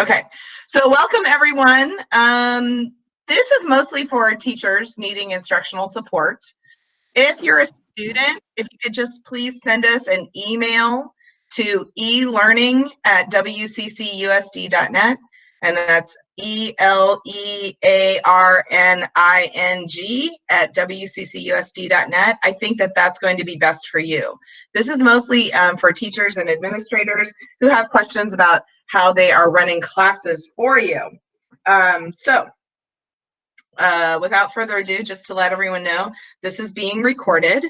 Okay, so welcome everyone. This is mostly for teachers needing instructional support. If you're a student, if you could just please send us an email to eLearning@wccusd.net, and that's ELEARNING@wccusd.net. I think that that's going to be best for you. This is mostly for teachers and administrators who have questions about how they are running classes for you. Without further ado, just to let everyone know, this is being recorded.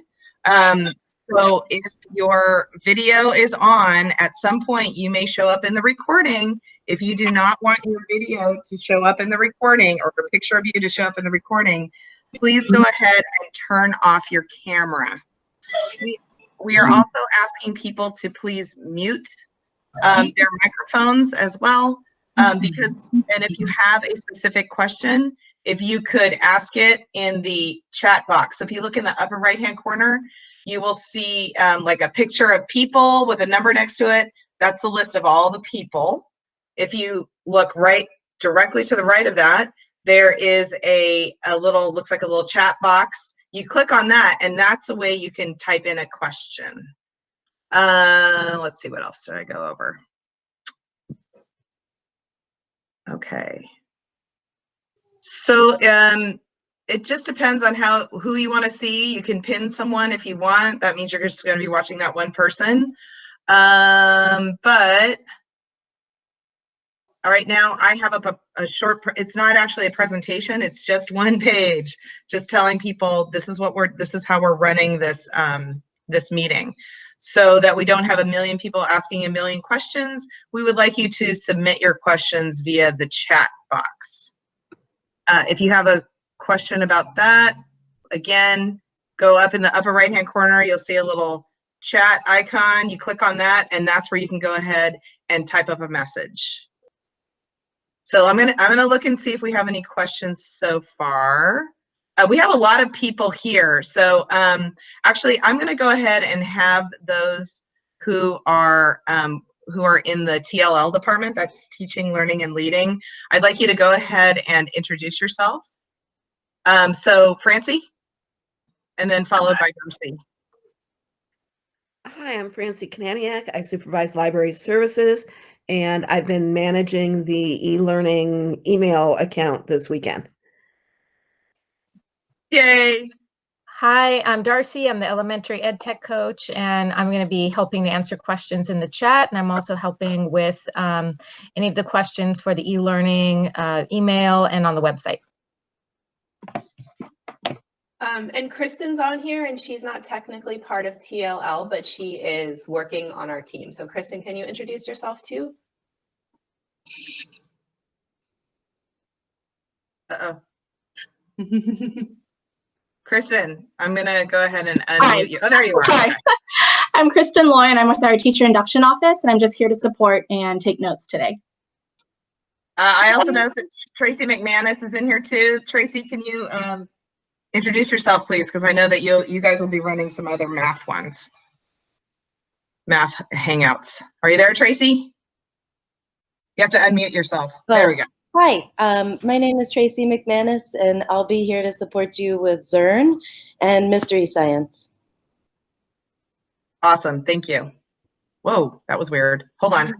So if your video is on, at some point you may show up in the recording. If you do not want your video to show up in the recording, or a picture of you to show up in the recording, please go ahead and turn off your camera. We are also asking people to please mute their microphones as well, and if you have a specific question, if you could ask it in the chat box. So if you look in the upper right hand corner, you will see like a picture of people with a number next to it. That's the list of all the people. If you look directly to the right of that, there is a little, looks like a little chat box. You click on that, and that's the way you can type in a question. Let's see, what else did I go over? Okay. So it just depends on who you want to see. You can pin someone if you want. That means you're just going to be watching that one person. But all right, now I have a short, it's not actually a presentation, it's just one page, just telling people this is how we're running this this meeting. So that we don't have a million people asking a million questions, we would like you to submit your questions via the chat box. If you have a question about that, again, go up in the upper right hand corner, you'll see a little chat icon. You click on that, and that's where you can go ahead and type up a message. So I'm gonna look and see if we have any questions so far. We have a lot of people here, so actually I'm gonna go ahead and have those who are in the TLL department, that's teaching, learning, and leading. I'd like you to go ahead and introduce yourselves. So Francie, and then followed by Darcy. Hi, I'm Francie Kananiak. I supervise library services, and I've been managing the eLearning email account this weekend. Yay! Hi, I'm Darcy. I'm the elementary ed tech coach, and I'm going to be helping to answer questions in the chat. And I'm also helping with any of the questions for the eLearning email and on the website. And Kristen's on here, and she's not technically part of TLL, but she is working on our team. So Kristen, can you introduce yourself too? Uh-oh. Kristen, I'm going to go ahead and unmute you. Oh, there you are. Sorry. I'm Kristen Loy, and I'm with our teacher induction office, and I'm just here to support and take notes today. I also noticed that Tracy McManus is in here too. Tracy, can you introduce yourself, please? Because I know that you guys will be running some other math ones. Math Hangouts. Are you there, Tracy? You have to unmute yourself. Oh. There we go. Hi, my name is Tracy McManus, and I'll be here to support you with Zern and Mystery Science. Awesome, thank you. Whoa, that was weird. Hold on.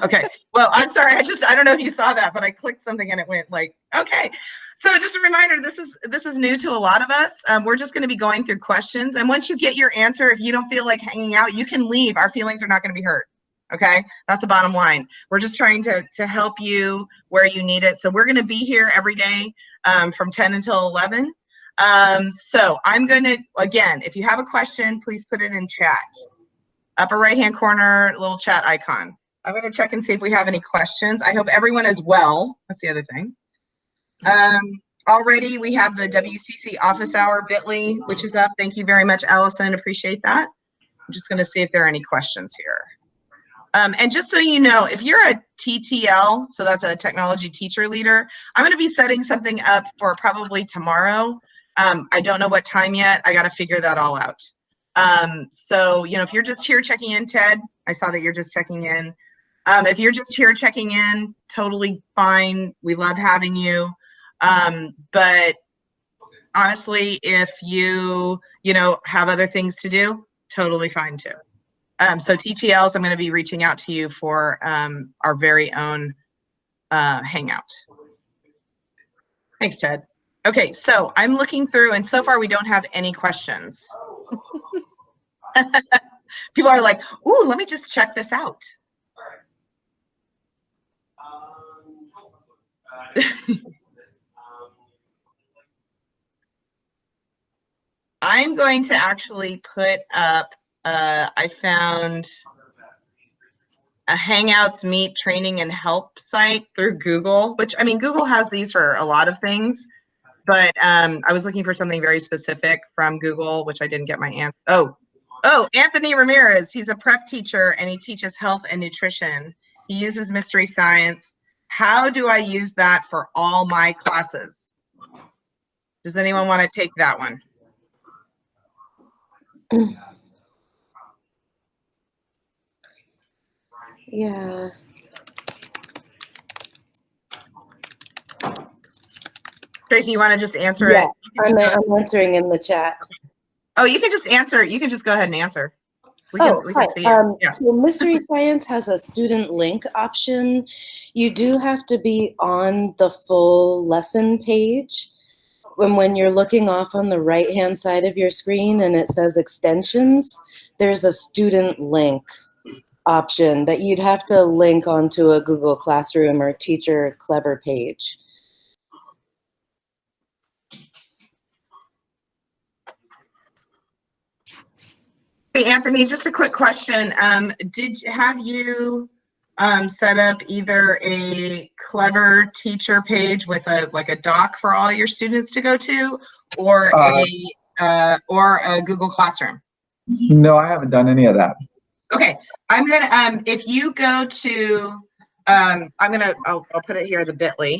Okay, well, I'm sorry. I don't know if you saw that, but I clicked something and it went like, okay. So just a reminder, this is new to a lot of us. We're just going to be going through questions, and once you get your answer, if you don't feel like hanging out, you can leave. Our feelings are not going to be hurt. Okay, that's the bottom line. We're just trying to help you where you need it. So we're going to be here every day from 10 until 11. So I'm going to, again, if you have a question, please put it in chat. Upper right hand corner, little chat icon. I'm going to check and see if we have any questions. I hope everyone is well. That's the other thing. Already we have the WCC office hour bit.ly, which is up. Thank you very much, Allison. Appreciate that. I'm just going to see if there are any questions here. And just so you know, if you're a TTL, so that's a technology teacher leader, I'm going to be setting something up for probably tomorrow. I don't know what time yet. I got to figure that all out. So, you know, if you're just here checking in, Ted, I saw that you're just checking in. If you're just here checking in, totally fine. We love having you. But honestly, if you have other things to do, totally fine too. So TTLs, I'm going to be reaching out to you for our very own Hangout. Thanks, Ted. Okay, so I'm looking through, and so far we don't have any questions. People are like, ooh, let me just check this out. I'm going to actually put up, I found a Hangouts Meet training and help site through Google, which, I mean, Google has these for a lot of things, but I was looking for something very specific from Google, which I didn't get my answer. Oh, Anthony Ramirez, he's a prep teacher and he teaches health and nutrition. He uses Mystery Science. How do I use that for all my classes? Does anyone want to take that one? Yeah. Tracy, you want to just answer it? I'm answering in the chat. Oh, you can just answer. You can just go ahead and answer. We can see it. Yeah. So Mystery Science has a student link option. You do have to be on the full lesson page. When you're looking off on the right-hand side of your screen and it says extensions, there's a student link option that you'd have to link onto a Google Classroom or Teacher Clever page. Hey, Anthony, just a quick question. Have you set up either a Clever teacher page with a doc for all your students to go to, or a Google Classroom? No, I haven't done any of that. Okay, I'm gonna if you go to I'll put it here, the bit.ly.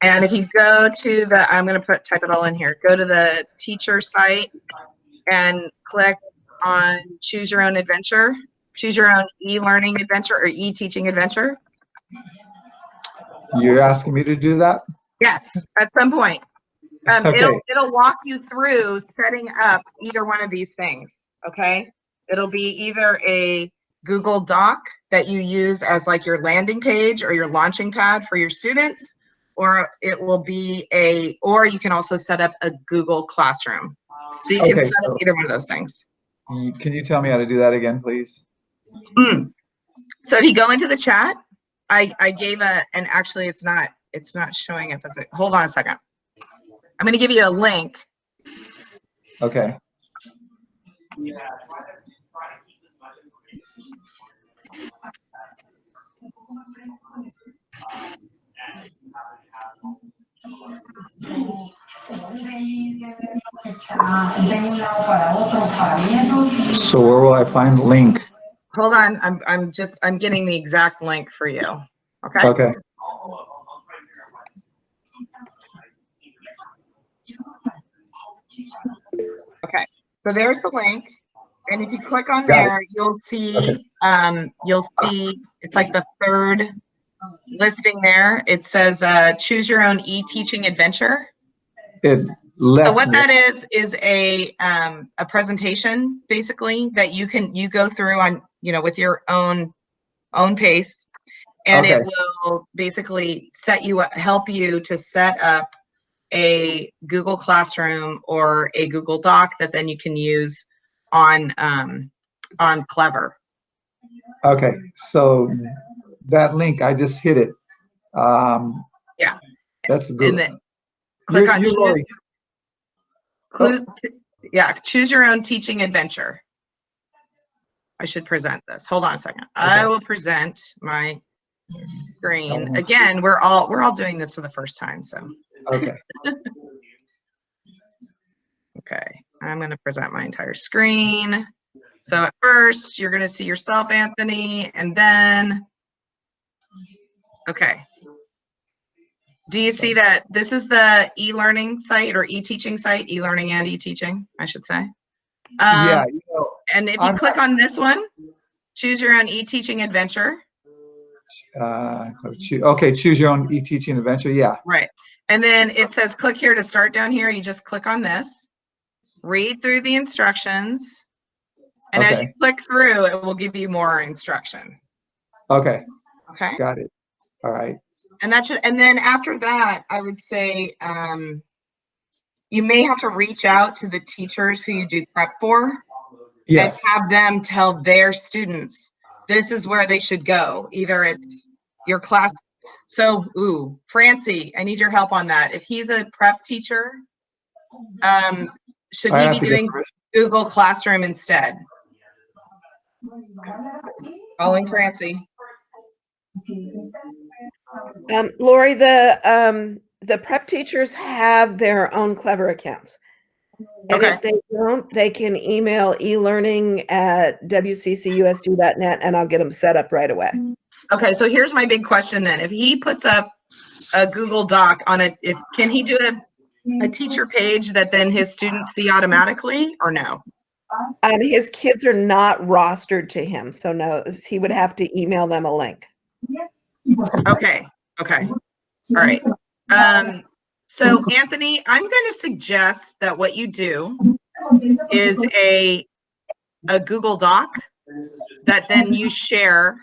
And if you go to the, I'm going to type it all in here. Go to the teacher site and click on choose your own adventure, choose your own e-learning adventure or e-teaching adventure. You're asking me to do that? Yes, at some point. Okay. It'll walk you through setting up either one of these things. Okay. It'll be either a Google Doc that you use as like your landing page or your launching pad for your students, or it will be or you can also set up a Google Classroom. So you can set up either one of those things. Can you tell me how to do that again, please? So if you go into the chat, I gave and actually it's not showing up as a, hold on a second. I'm going to give you a link. Okay. So where will I find the link? Hold on, I'm getting the exact link for you. Okay. Okay. Okay. So there's the link, and if you click on there, you'll see it's like the third listing there. It says choose your own e-teaching adventure. It left So what that is a presentation basically that you go through on with your own pace, and it will basically help you to set up a Google Classroom or a Google Doc that then you can use on Clever. Okay, so that link, I just hit it. Yeah. That's good. And then click on choose your own teaching adventure. I should present this. Hold on a second. Okay. I will present my screen. Again, we're all doing this for the first time, so. Okay. Okay, I'm going to present my entire screen. So at first, you're going to see yourself, Anthony, and then, okay. Do you see that this is the eLearning site or eTeaching site, eLearning and eTeaching, I should say. Yeah, And if you I'm click on this one, choose your own eTeaching adventure. okay, choose your own eTeaching adventure. Yeah. Right. And then it says click here to start down here. You just click on this, read through the instructions. And as you Okay. click through, it will give you more instruction. Okay. Okay. Got it. All right. And that should, and then after that, I would say you may have to reach out to the teachers who you do prep for Yes. and have them tell their students this is where they should go. Either it's your class. So, Francie, I need your help on that. If he's a prep teacher, should I he have be to get doing permission. Google Classroom instead? Calling Francie. Lori, the prep teachers have their own Clever accounts. And Okay. if they don't, they can email elearning@wccusd.net and I'll get them set up right away. Okay, so here's my big question then. If he puts up a Google Doc on it, can he do a teacher page that then his students see automatically or no? His kids are not rostered to him, so no, he would have to email them a link. Okay, okay, all right. So Anthony, I'm going to suggest that what you do is a Google Doc that then you share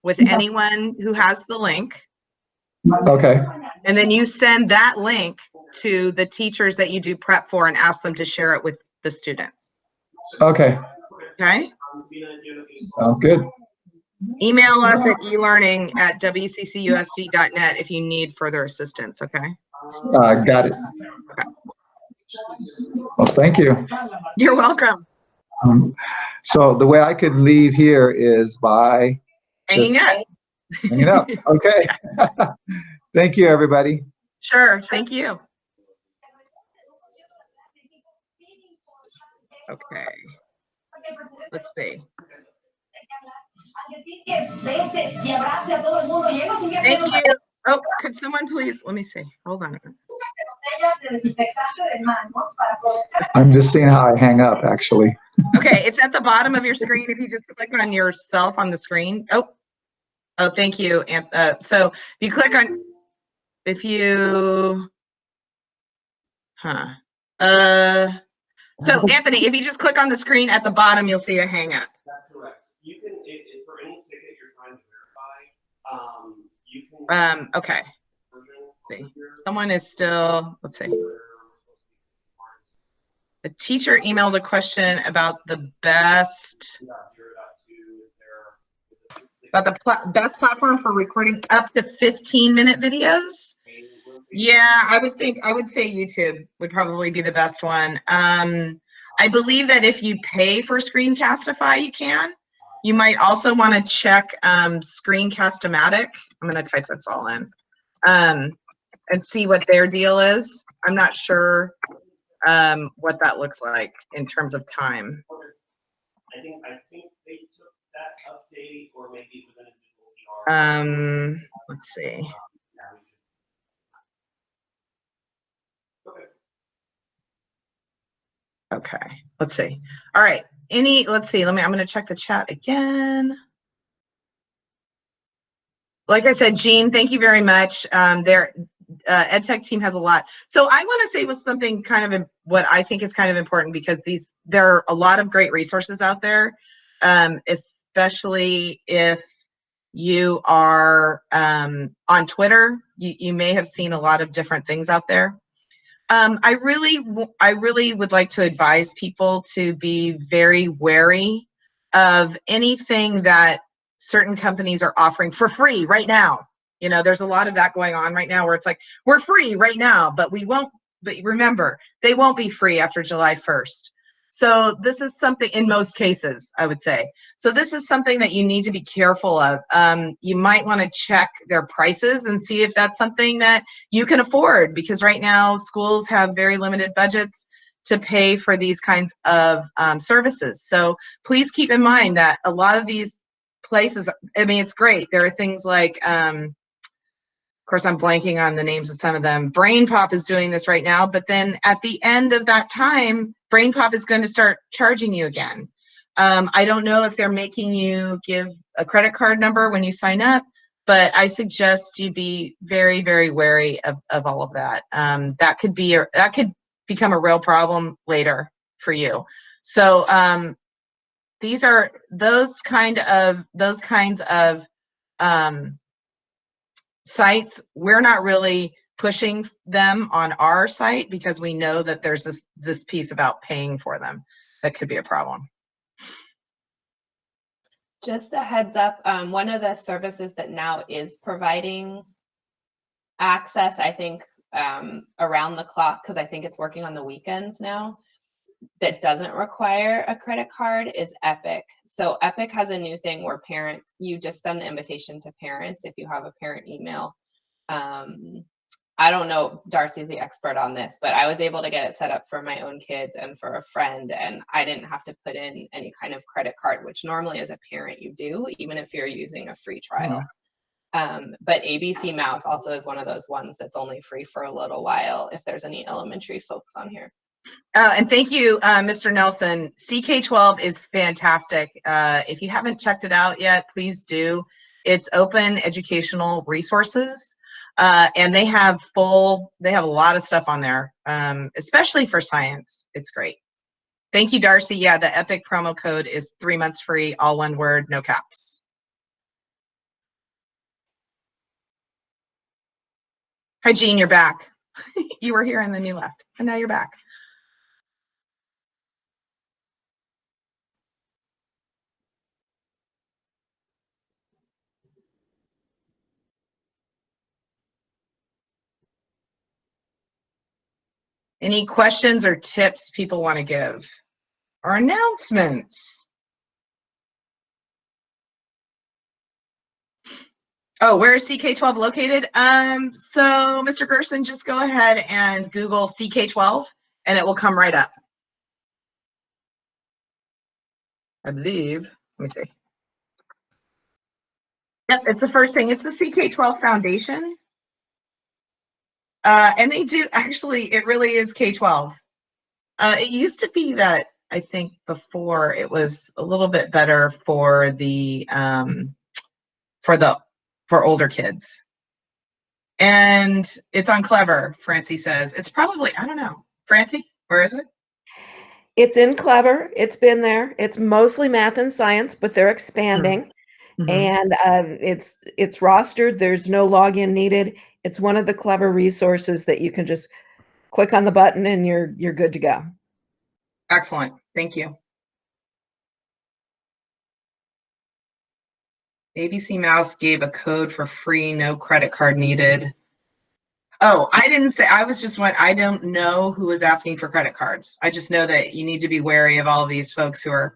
with anyone who has the link. Okay. And then you send that link to the teachers that you do prep for and ask them to share it with the students. Okay. Okay. Sounds good. Email us at elearning@wccusd.net if you need further assistance. Okay. Got it. Well, thank you. You're welcome. So the way I could leave here is by Hanging just up. hanging up. Okay. Thank you, everybody. Sure. Thank you. Okay. Let's see. Thank you. Oh, could someone please, let me see. Hold on. I'm just seeing how I hang up, actually. Okay, it's at the bottom of your screen. If you just click on yourself on the screen. Oh, thank you. And so if you click on, so Anthony, if you just click on the screen at the bottom, you'll see a hang up. That's correct. You can, for any ticket you're trying to verify, you can. Okay. Let's see. Someone is still, let's see. A teacher emailed a question about the best best platform for recording up to 15-minute videos. Yeah, I would say YouTube would probably be the best one. I believe that if you pay for Screencastify, you can. You might also want to check Screencast-O-Matic. I'm going to type this all in and see what their deal is. I'm not sure what that looks like in terms of time. I think they took that update, or maybe it was in a Google PR. Let's see. Okay, let's see. All right. Let's see. I'm going to check the chat again. Like I said, Jean, thank you very much. Their EdTech team has a lot. So I want to say was something kind of what I think is kind of important, because there are a lot of great resources out there, especially if you are on Twitter. You may have seen a lot of different things out there. I really would like to advise people to be very wary of anything that certain companies are offering for free right now. You know, there's a lot of that going on right now where it's like, we're free right now, but remember, they won't be free after July 1st. So this is something, in most cases, I would say. So this is something that you need to be careful of. You might want to check their prices and see if that's something that you can afford, because right now schools have very limited budgets to pay for these kinds of services. So please keep in mind that a lot of these places, I mean, it's great. There are things like, of course, I'm blanking on the names of some of them. BrainPop is doing this right now, but then at the end of that time, BrainPop is going to start charging you again. I don't know if they're making you give a credit card number when you sign up, but I suggest you be very, very wary of all of that. That could become a real problem later for you. So these are those kinds of sites. We're not really pushing them on our site because we know that there's this piece about paying for them that could be a problem. Just a heads up, one of the services that now is providing access, I think, around the clock, because I think it's working on the weekends now, that doesn't require a credit card is Epic. So Epic has a new thing where parents, you just send the invitation to parents if you have a parent email. I don't know, Darcy's the expert on this, but I was able to get it set up for my own kids and for a friend, and I didn't have to put in any kind of credit card, which normally as a parent you do, even if you're using a free trial. But ABC Mouse also is one of those ones that's only free for a little while if there's any elementary folks on here. And thank you, Mr. Nelson. CK12 is fantastic. If you haven't checked it out yet, please do. It's open educational resources, and they have a lot of stuff on there, especially for science. It's great. Thank you, Darcy. Yeah, the Epic promo code is 3 months free, all one word, no caps. Hi, Jean, you're back. You were here and then you left, and now you're back. Any questions or tips people want to give? Or announcements? Oh, where is CK12 located? So Mr. Gerson, just go ahead and Google CK12 and it will come right up. I believe, let me see. Yep, it's the first thing. It's the CK12 Foundation. And they do, actually, it really is K-12. It used to be that, I think before it was a little bit better for the, for older kids. And it's on Clever, Francie says. It's probably, I don't know. Francie, where is it? It's in Clever. It's been there. It's mostly math and science, but they're expanding. Mm-hmm. And it's rostered. There's no login needed. It's one of the Clever resources that you can just click on the button and you're good to go. Excellent. Thank you. ABC Mouse gave a code for free, no credit card needed. Oh, I didn't say, I was just what, I don't know who was asking for credit cards. I just know that you need to be wary of all of these folks who are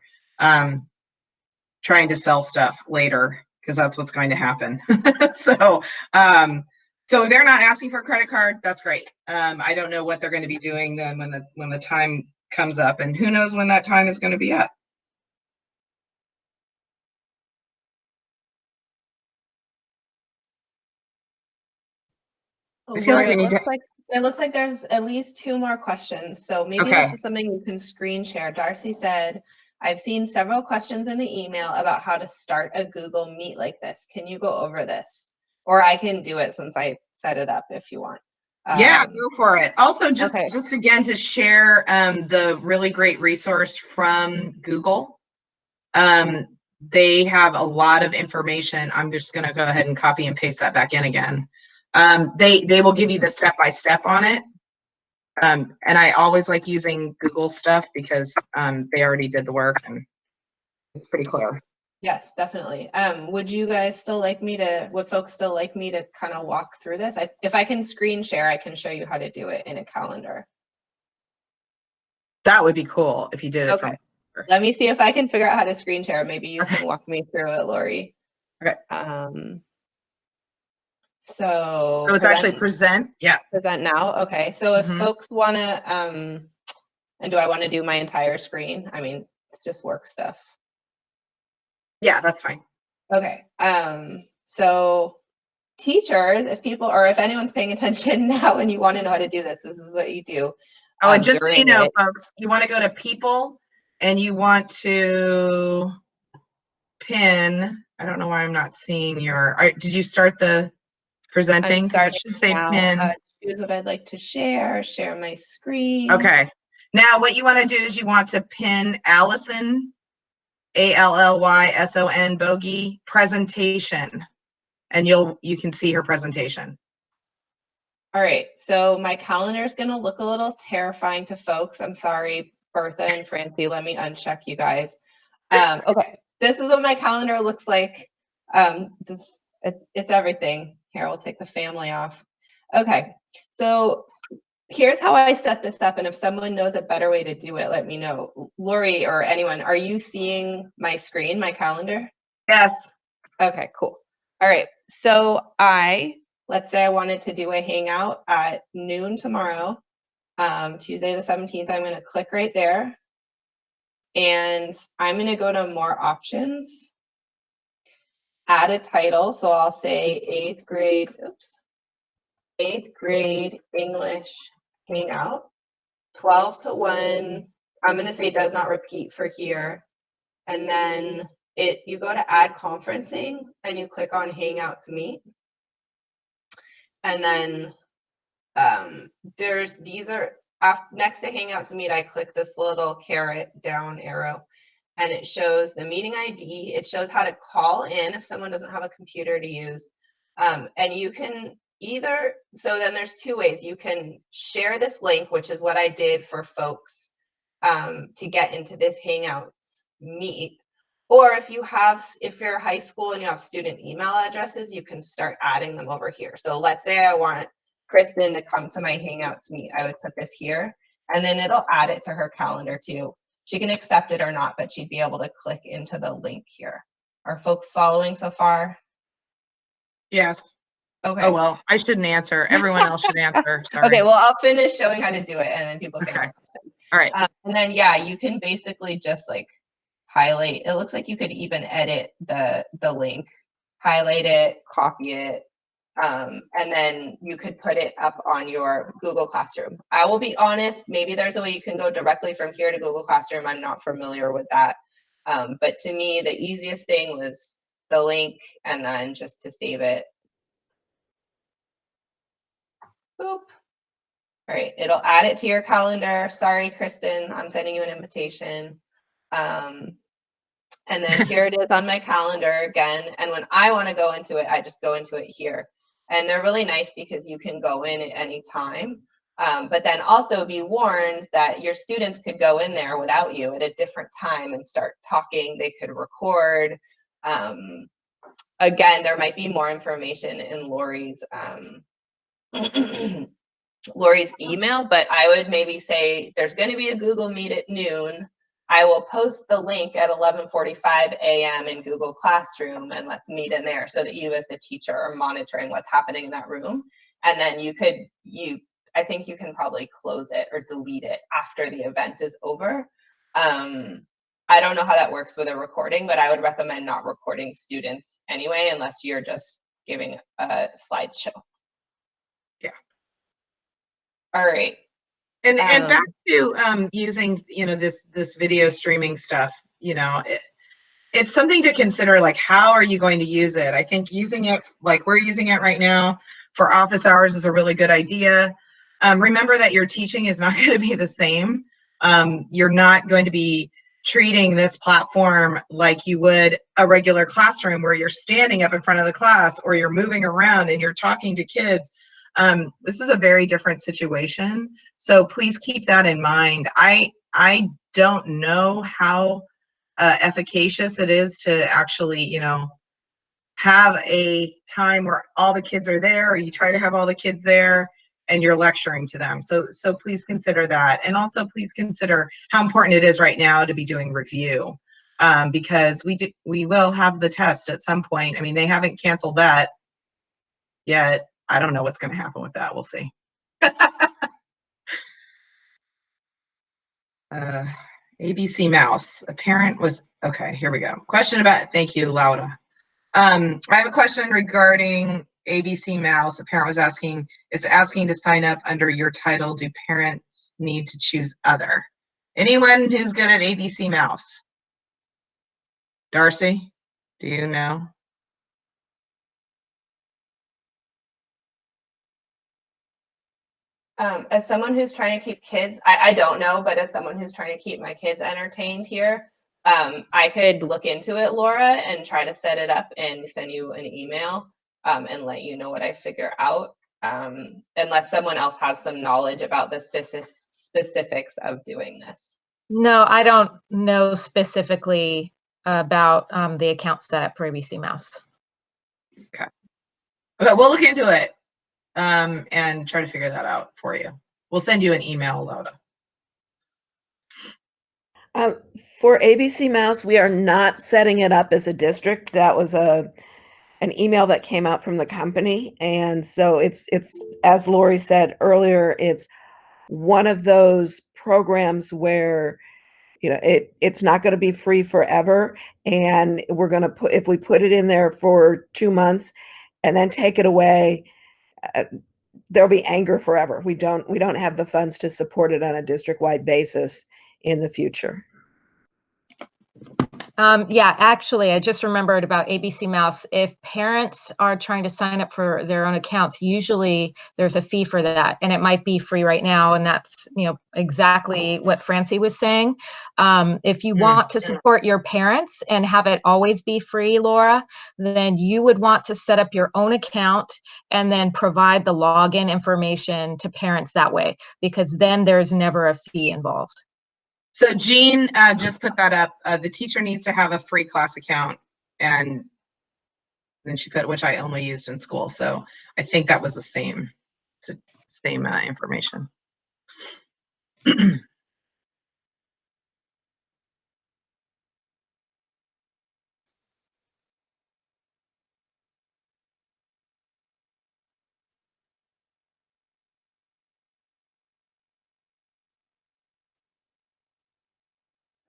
trying to sell stuff later, because that's what's going to happen. So if they're not asking for a credit card, that's great. I don't know what they're going to be doing then when the time comes up, and who knows when that time is going to be up. I feel like we need to. It looks like there's at least 2 more questions. So maybe this is something you can screen share. Darcy said, I've seen several questions in the email about how to start a Google Meet like this. Can you go over this? Or I can do it since I set it up if you want. Yeah, go for it. Also, just again to share the really great resource from Google. They have a lot of information. I'm just going to go ahead and copy and paste that back in again. They will give you the step-by-step on it. And I always like using Google stuff because they already did the work and it's pretty clear. Yes, definitely. Would you guys still like me to, would folks still like me to kind of walk through this? If I can screen share, I can show you how to do it in a calendar. That would be cool if you did it. Okay. Let me see if I can figure out how to screen share. Maybe you can walk me through it, Lori. Okay. So it's actually present. Yeah. Present now. Okay. So if folks want to, and do I want to do my entire screen? I mean, it's just work stuff. Yeah, that's fine. Okay. So teachers, if people, or if anyone's paying attention now and you want to know how to do this, this is what you do. Oh, and just so you during know, it. folks, you want to go to people and you want to pin. I don't know why I'm not seeing your. Did you start the presenting? I'm Because it starting should say now. pin. Choose what I'd like to share my screen. Okay. Now what you want to do is you want to pin Allison, ALLYSON Bogey presentation, and you can see her presentation. All right, so my calendar is going to look a little terrifying to folks. I'm sorry, Bertha and Francie, let me uncheck you guys. Okay, this is what my calendar looks like. It's everything. Here, we'll take the family off. Okay, so here's how I set this up, and if someone knows a better way to do it, let me know. Lori or anyone, are you seeing my screen, my calendar? Yes. Okay, cool. All right, so let's say I wanted to do a hangout at noon tomorrow, Tuesday the 17th. I'm going to click right there, and I'm going to go to more options, add a title. So I'll say 8th grade, 8th grade English hangout, 12 to 1. I'm going to say does not repeat for here. And then you go to add conferencing and you click on Hangout Meet. And then these are next to Hangouts Meet, I click this little caret down arrow and it shows the meeting ID. It shows how to call in if someone doesn't have a computer to use. And you can so then there's two ways. You can share this link, which is what I did for folks to get into this Hangouts Meet. Or if you're high school and you have student email addresses, you can start adding them over here. So let's say I want Kristen to come to my Hangouts Meet. I would put this here, and then it'll add it to her calendar too. She can accept it or not, but she'd be able to click into the link here. Are folks following so far? Yes. Okay. Oh, well, I shouldn't answer. Everyone else should answer. Sorry. Okay, well, I'll finish showing how to do it, and then people can ask questions. All right. And then, yeah, you can basically just like highlight. It looks like you could even edit the link, highlight it, copy it, and then you could put it up on your Google Classroom. I will be honest, maybe there's a way you can go directly from here to Google Classroom. I'm not familiar with that. But to me, the easiest thing was the link and then just to save it. Boop. All right, it'll add it to your calendar. Sorry, Kristen, I'm sending you an invitation. And then here it is on my calendar again. And when I want to go into it, I just go into it here. And they're really nice because you can go in at any time. But then also be warned that your students could go in there without you at a different time and start talking. They could record. Again, there might be more information in Lori's Lori's email, but I would maybe say there's going to be a Google Meet at noon. I will post the link at 11:45 a.m. in Google Classroom, and let's meet in there so that you as the teacher are monitoring what's happening in that room. And then I think you can probably close it or delete it after the event is over. I don't know how that works with a recording, but I would recommend not recording students anyway, unless you're just giving a slideshow. Yeah. All right. And back to using, this video streaming stuff, it's something to consider, like, how are you going to use it? I think using it like we're using it right now for office hours is a really good idea. Remember that your teaching is not going to be the same. You're not going to be treating this platform like you would a regular classroom where you're standing up in front of the class or you're moving around and you're talking to kids. This is a very different situation. So please keep that in mind. I don't know how efficacious it is to actually, have a time where all the kids are there, or you try to have all the kids there and you're lecturing to them. So please consider that. And also please consider how important it is right now to be doing review, because we will have the test at some point. I mean, they haven't canceled that yet. I don't know what's going to happen with that. We'll see. ABC Mouse. A parent was, okay, here we go. Question about, thank you, Laura. I have a question regarding ABC Mouse, a parent was asking, it's asking to sign up under your title. Do parents need to choose other? Anyone who's good at ABC Mouse? Darcy, do you know? As someone who's trying to keep kids, I don't know, but as someone who's trying to keep my kids entertained here, I could look into it, Laura, and try to set it up and send you an email and let you know what I figure out, unless someone else has some knowledge about the specifics of doing this. No, I don't know specifically about the account setup for ABC Mouse. Okay. Okay, we'll look into it and try to figure that out for you. We'll send you an email, Loda. For ABC Mouse, we are not setting it up as a district. That was an email that came out from the company. And so it's as Lori said earlier, it's one of those programs where, you know, it's not going to be free forever. And we're going to put, if we put it in there for 2 months and then take it away, there'll be anger forever. We don't have the funds to support it on a district-wide basis in the future. Yeah, actually, I just remembered about ABC Mouse. If parents are trying to sign up for their own accounts, usually there's a fee for that, and it might be free right now. And that's, you know, exactly what Francie was saying. If you want to support your parents and have it always be free, Laura, then you would want to set up your own account and then provide the login information to parents that way, because then there's never a fee involved. So Jean just put that up. The teacher needs to have a free class account, and then she put, which I only used in school. So I think that was the same information.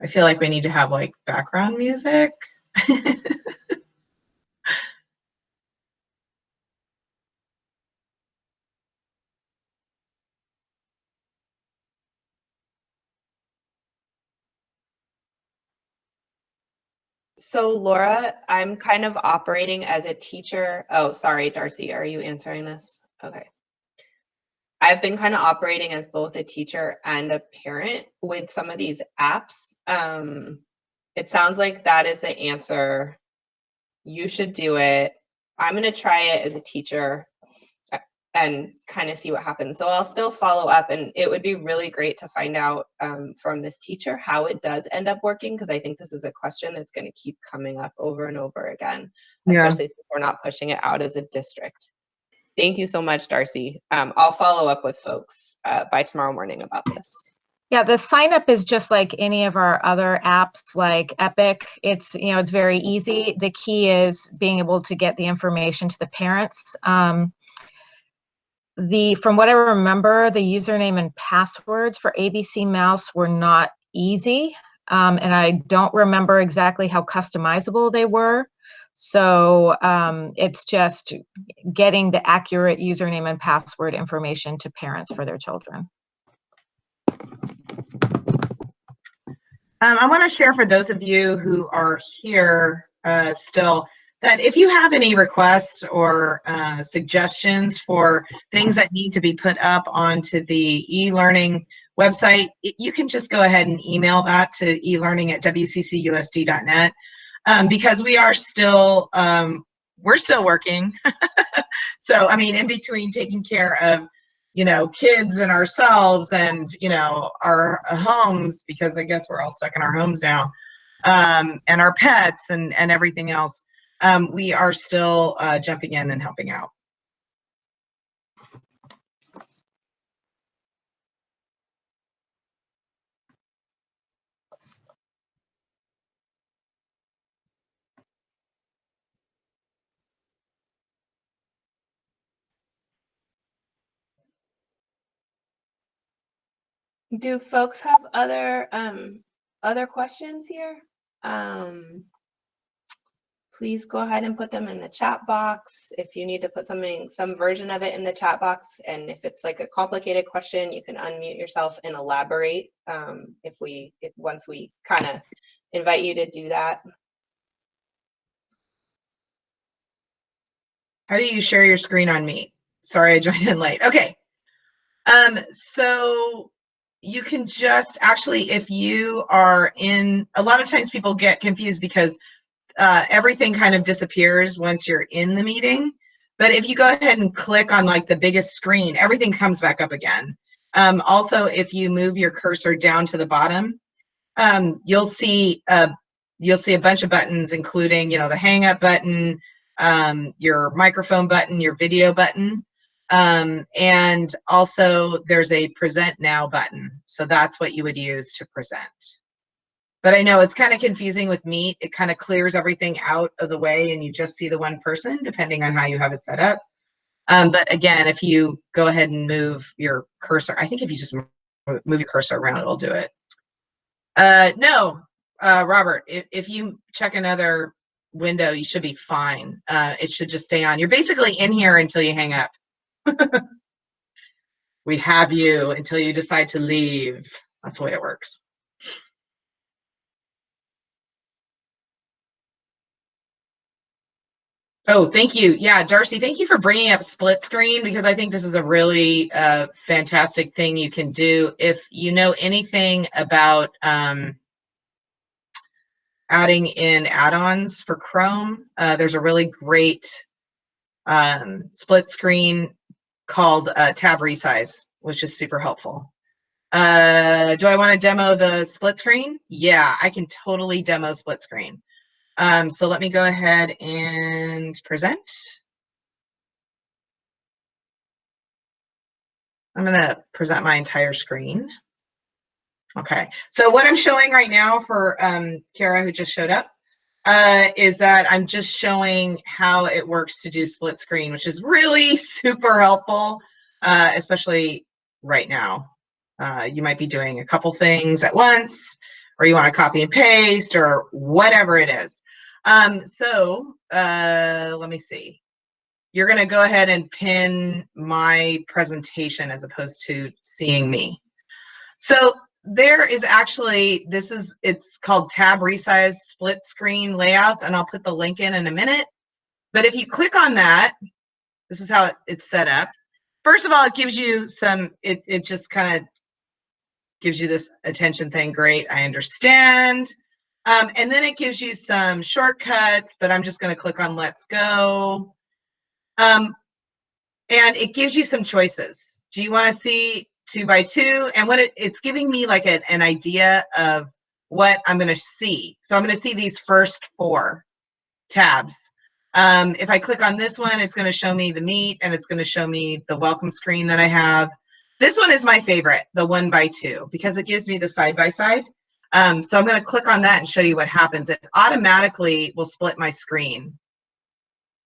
I feel like we need to have like background music. So Laura, I'm kind of operating as a teacher. Oh, sorry, Darcy, are you answering this? Okay. I've been kind of operating as both a teacher and a parent with some of these apps. It sounds like that is the answer. You should do it. I'm going to try it as a teacher and kind of see what happens. So I'll still follow up, and it would be really great to find out from this teacher how it does end up working, because I think this is a question that's going to keep coming up over and over again, especially since we're not pushing it out as a district. Thank you so much, Darcy. I'll follow up with folks by tomorrow morning about this. Yeah, the sign up is just like any of our other apps like Epic. It's, you know, it's very easy. The key is being able to get the information to the parents. From what I remember, the username and passwords for ABC Mouse were not easy. And I don't remember exactly how customizable they were. So it's just getting the accurate username and password information to parents for their children. I want to share for those of you who are here still, that if you have any requests or suggestions for things that need to be put up onto the eLearning website, you can just go ahead and email that to eLearning@wccusd.net, because we are still, we're still working. So, I mean, in between taking care of, you know, kids and ourselves and, you know, our homes, because I guess we're all stuck in our homes now, and our pets and everything else, we are still jumping in and helping out. Do folks have other questions here? please go ahead and put them in the chat box. If you need to put some version of it in the chat box, and if it's like a complicated question, you can unmute yourself and elaborate once we kind of invite you to do that. How do you share your screen on Meet? Sorry, I joined in late. Okay. So you can just actually, if you are in, a lot of times people get confused because everything kind of disappears once you're in the meeting. But if you go ahead and click on like the biggest screen, everything comes back up again. Also, if you move your cursor down to the bottom, you'll see a bunch of buttons, including, the hang up button, your microphone button, your video button. And also there's a present now button. So that's what you would use to present. But I know it's kind of confusing with Meet. It kind of clears everything out of the way and you just see the one person depending on how you have it set up. But again, if you go ahead and move your cursor, I think if you just move your cursor around, it'll do it. No, Robert, if you check another window, you should be fine. It should just stay on. You're basically in here until you hang up. We have you until you decide to leave. That's the way it works. Oh, thank you. Yeah, Darcy, thank you for bringing up split screen, because I think this is a really fantastic thing you can do. If you know anything about adding in add-ons for Chrome, there's a really great split screen called tab resize, which is super helpful. Do I want to demo the split screen? Yeah, I can totally demo split screen. So let me go ahead and present. I'm going to present my entire screen. Okay, so what I'm showing right now for Kara, who just showed up, is that I'm just showing how it works to do split screen, which is really super helpful, especially right now. You might be doing a couple things at once, or you want to copy and paste, or whatever it is. So let me see. You're going to go ahead and pin my presentation as opposed to seeing me. So there is actually, it's called tab resize split screen layouts, and I'll put the link in a minute. But if you click on that, this is how it's set up. First of all, it gives you some, it just kind of gives you this attention thing. Great, I understand. And then it gives you some shortcuts, but I'm just going to click on let's go. And it gives you some choices. Do you want to see 2 by 2? And what it's giving me like an idea of what I'm going to see. So I'm going to see these first 4 tabs. If I click on this one, it's going to show me the Meet, and it's going to show me the welcome screen that I have. This one is my favorite, the 1 by 2, because it gives me the side by side. So I'm going to click on that and show you what happens. It automatically will split my screen.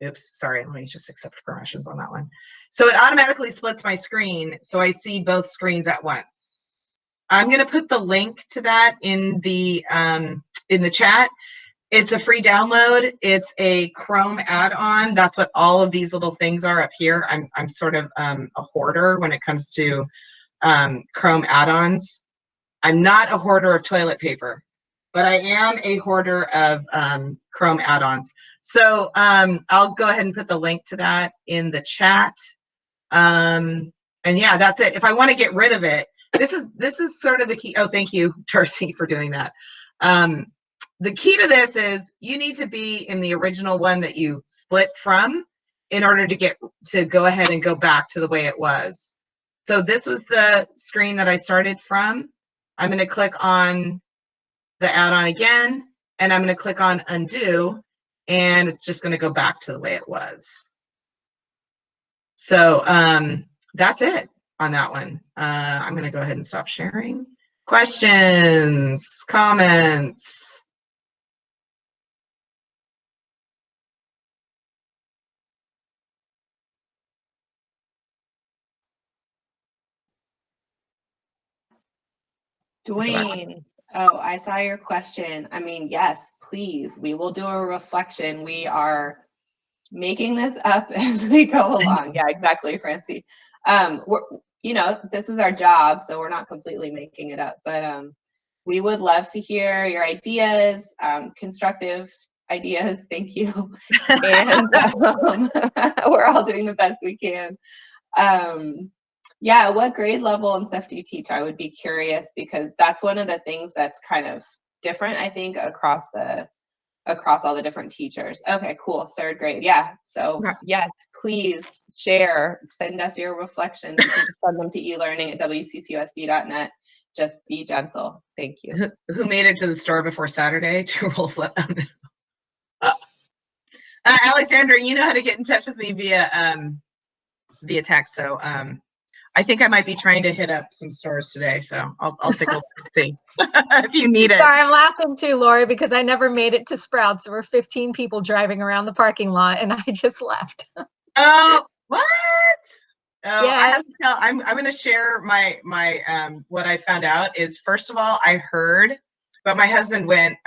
Oops, sorry, let me just accept permissions on that one. So it automatically splits my screen, so I see both screens at once. I'm going to put the link to that in the chat. It's a free download. It's a Chrome add-on. That's what all of these little things are up here. I'm sort of a hoarder when it comes to Chrome add-ons. I'm not a hoarder of toilet paper, but I am a hoarder of Chrome add-ons. So I'll go ahead and put the link to that in the chat. And yeah, that's it. If I want to get rid of it, this is sort of the key. Oh, thank you, Darcy, for doing that. The key to this is you need to be in the original one that you split from in order to go ahead and go back to the way it was. So this was the screen that I started from. I'm going to click on the add-on again, and I'm going to click on undo, and it's just going to go back to the way it was. So that's it on that one. I'm going to go ahead and stop sharing. Questions, comments? Dwayne, Oh, I saw your question. I mean, yes, please. We will do a reflection. We are making this up as we go along. Yeah, exactly, Francie. We're, you know, this is our job, so we're not completely making it up. But we would love to hear your ideas, constructive ideas. Thank you. And we're all doing the best we can. Yeah, what grade level and stuff do you teach? I would be curious, because that's one of the things that's kind of different, I think, across all the different teachers. Okay, cool. 3rd grade. Yeah. So yes, please share, send us your reflections. You can just send them to eLearning at wccusd.net. Just be gentle. Thank you. Who made it to the store before Saturday? 2 rolls let them know. Alexandra, you know how to get in touch with me via text. So I think I might be trying to hit up some stores today. So I'll take a look and see if you need it. Sorry, I'm laughing too, Lori, because I never made it to Sprouts. There were 15 people driving around the parking lot, and I just left. Oh, what? Oh, Yes. I have to tell. I'm going to share my what I found out is, first of all, I heard, but my husband went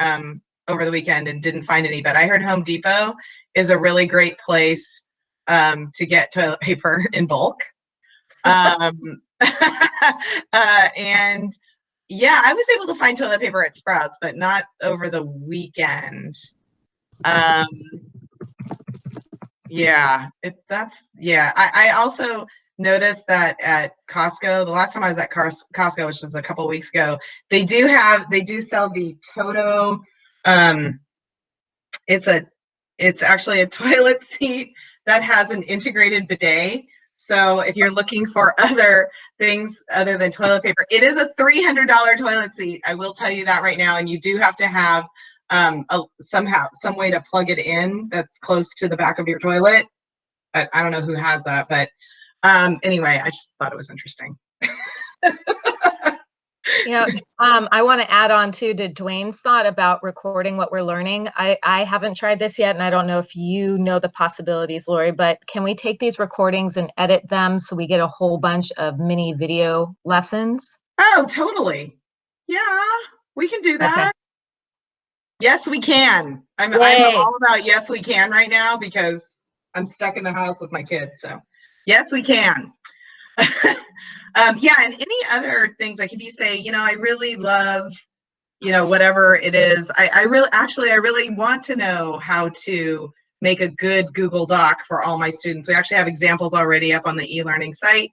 over the weekend and didn't find any. But I heard Home Depot is a really great place to get toilet paper in bulk. And yeah, I was able to find toilet paper at Sprouts, but not over the weekend. Yeah, I also noticed that at Costco, the last time I was at Costco, which was a couple of weeks ago, they do sell the Toto. It's actually a toilet seat that has an integrated bidet. So if you're looking for other things other than toilet paper, it is a $300 toilet seat. I will tell you that right now. And you do have to have some way to plug it in that's close to the back of your toilet. I don't know who has that, but anyway, I just thought it was interesting. You know, I want to add on to Dwayne's thought about recording what we're learning. I haven't tried this yet, and I don't know if you know the possibilities, Lori, but can we take these recordings and edit them so we get a whole bunch of mini video lessons? Oh, totally. Yeah, we can do that. Okay. Yes, we can. I'm all about yes, we can right now because I'm stuck in the house with my kids. So yes, we can. Yeah, and any other things, like if you say, you know, I really love, you know, whatever it is, I really want to know how to make a good Google Doc for all my students. We actually have examples already up on the eLearning site.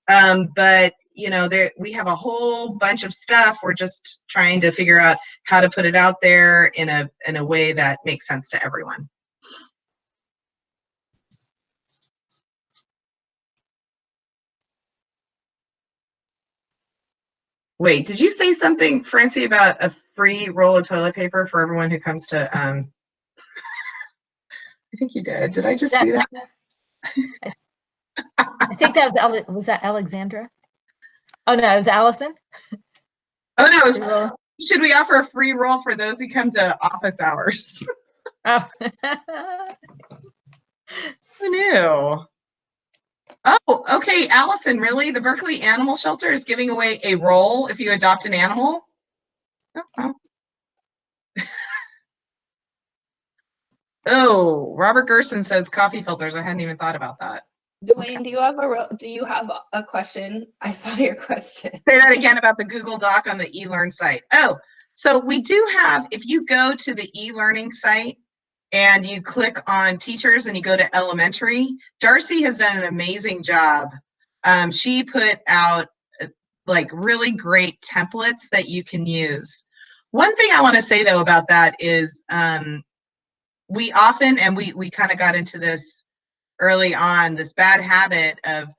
But you know, we have a whole bunch of stuff. We're just trying to figure out how to put it out there in a way that makes sense to everyone. Wait, did you say something, Francie, about a free roll of toilet paper for everyone who comes to, I think you did. Did I just see that? I think that was that Alexandra? Oh, no, it was Allison. Oh, no. Should we offer a free roll for those who come to office hours? Oh. Who knew? Oh, okay, Allison, really? The Berkeley Animal Shelter is giving away a roll if you adopt an animal? Oh, oh, Robert Gerson says coffee filters. I hadn't even thought about that. Dwayne, okay. Do you have a question? I saw your question. Say that again about the Google Doc on the eLearn site. Oh, so we do have, if you go to the eLearning site and you click on teachers and you go to elementary, Darcy has done an amazing job. She put out like really great templates that you can use. One thing I want to say though about that is we often, and we kind of got into this early on, this bad habit of,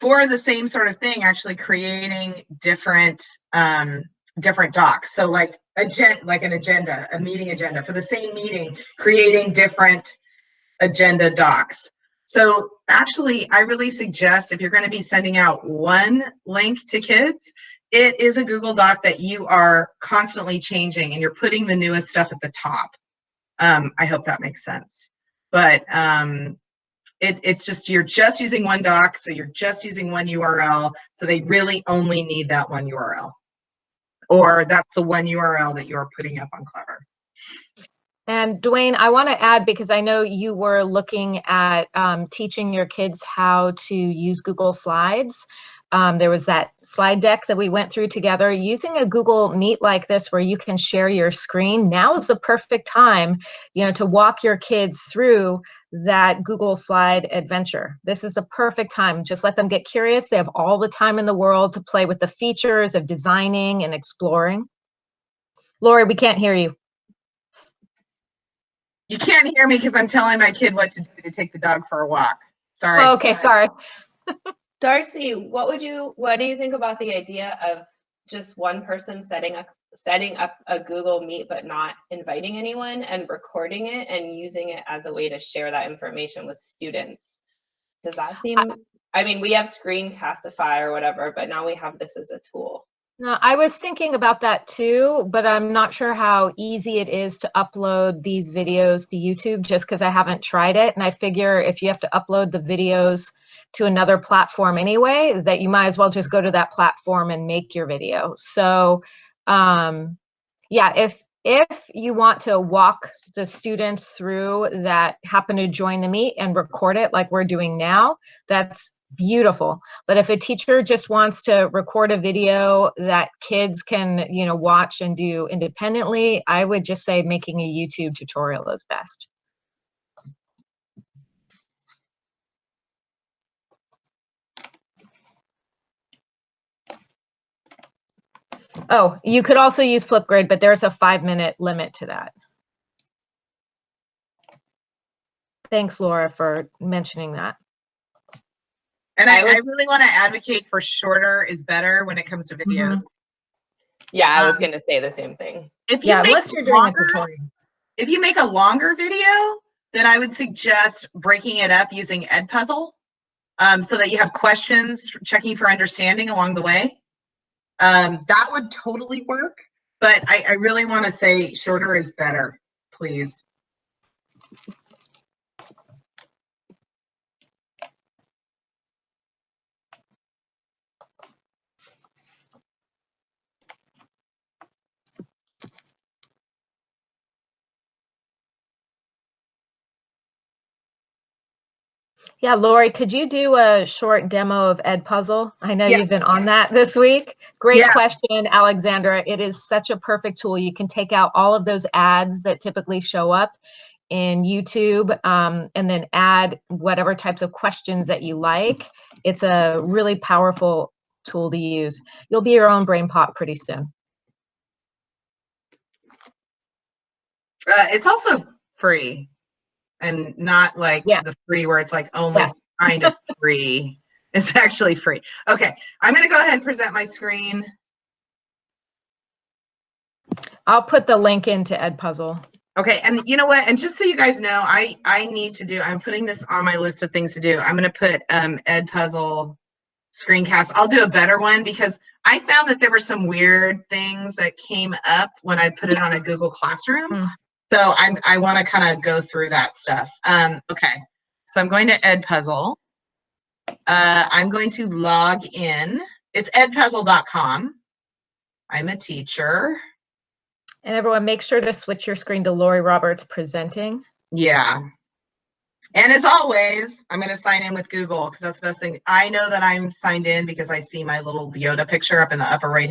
for the same sort of thing, actually creating different docs. So like an agenda, a meeting agenda for the same meeting, creating different agenda docs. So actually, I really suggest if you're going to be sending out one link to kids, it is a Google Doc that you are constantly changing and you're putting the newest stuff at the top. I hope that makes sense. But it's just, you're just using one doc, so you're just using one URL, so they really only need that one URL. or that's the one URL that you're putting up on Clever. And Dwayne, I want to add, because I know you were looking at teaching your kids how to use Google Slides. There was that slide deck that we went through together. Using a Google Meet like this where you can share your screen, now is the perfect time, to walk your kids through that Google Slide adventure. This is the perfect time. Just let them get curious. They have all the time in the world to play with the features of designing and exploring. Lori, we can't hear you. You can't hear me because I'm telling my kid what to do to take the dog for a walk. Sorry. Oh, okay, sorry. Darcy, what do you think about the idea of just one person setting up a Google Meet but not inviting anyone, and recording it and using it as a way to share that information with students? Does that seem, I mean, we have Screencastify or whatever, but now we have this as a tool. No, I was thinking about that too, but I'm not sure how easy it is to upload these videos to YouTube, just because I haven't tried it. And I figure if you have to upload the videos to another platform anyway, that you might as well just go to that platform and make your video. So yeah, if you want to walk the students through that happen to join the meet and record it like we're doing now, that's beautiful. But if a teacher just wants to record a video that kids can, watch and do independently, I would just say making a YouTube tutorial is best. Oh, you could also use Flipgrid, but there's a 5-minute limit to that. Thanks, Laura, for mentioning that. And I really want to advocate for shorter is better when it comes to videos. Mm-hmm. Yeah, I was going to say the same thing. If you unless you're doing a tutorial. If you make a longer video, then I would suggest breaking it up using Edpuzzle, so that you have questions, checking for understanding along the way. That would totally work, but I really want to say shorter is better, please. Yeah, Lori, could you do a short demo of Edpuzzle? I know you've been on that this week. Great question, Alexandra. It is such a perfect tool. You can take out all of those ads that typically show up in YouTube, and then add whatever types of questions that you like. It's a really powerful tool to use. You'll be your own brain pot pretty soon. It's also free. And not like the free where it's like only kind of free. It's actually free. Okay, I'm going to go ahead and present my screen. I'll put the link into Edpuzzle. Okay, and you know what? And just so you guys know, I need to do, I'm putting this on my list of things to do. I'm going to put Edpuzzle screencast. I'll do a better one because I found that there were some weird things that came up when I put it on a Google Classroom. So I want to kind of go through that stuff. Okay, so I'm going to Edpuzzle. I'm going to log in. It's edpuzzle.com. I'm a teacher. And everyone, make sure to switch your screen to Lori Roberts presenting. Yeah. And as always, I'm going to sign in with Google because that's the best thing. I know that I'm signed in because I see my little Yoda picture up in the upper right hand.